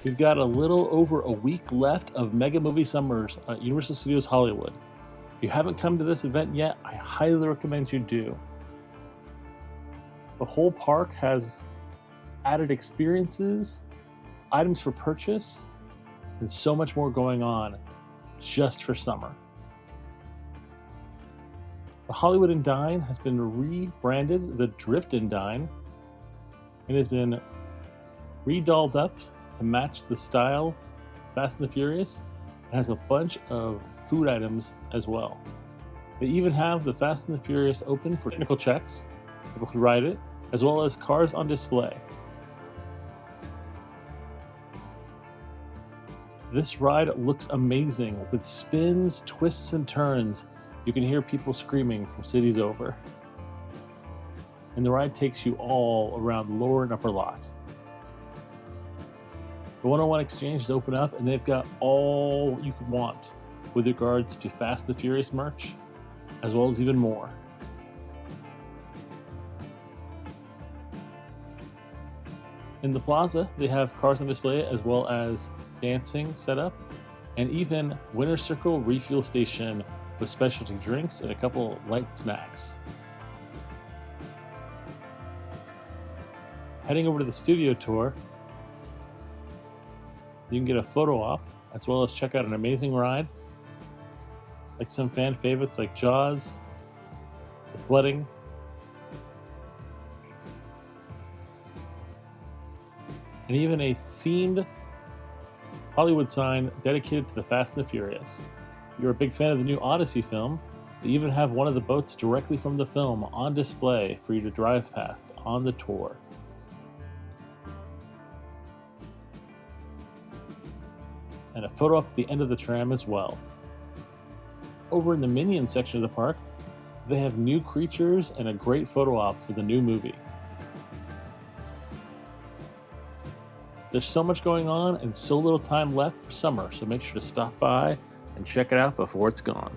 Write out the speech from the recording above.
We've got a little over a week left of Mega Movie Summers at Universal Studios Hollywood. If you haven't come to this event yet, I highly recommend you do. The whole park has added experiences, items for purchase, and so much more going on just for summer. The Hollywood and Dine has been rebranded the Drift and Dine and has been redolled up to match the style Fast and the Furious. It has a bunch of food items as well. They even have the Fast and the Furious open for technical checks. People can ride it, as well as cars on display. This ride looks amazing with spins, twists, and turns. You can hear people screaming from cities over. And the ride takes you all around lower and upper lot. The 101 Exchange is open up, and they've got all you could want with regards to Fast and the Furious merch, as well as even more. In the Plaza, they have cars on display as well as dancing set up, and even Winter Circle refuel station with specialty drinks and a couple light snacks. Heading over to the studio tour, you can get a photo op as well as check out an amazing ride, like some fan favorites like Jaws, the Flooding, and even a themed Hollywood sign dedicated to the Fast and the Furious. If you're a big fan of the new Odyssey film, they even have one of the boats directly from the film on display for you to drive past on the tour. And a photo up at the end of the tram as well. Over in the Minion section of the park, they have new creatures and a great photo op for the new movie. There's so much going on and so little time left for summer, so make sure to stop by and check it out before it's gone.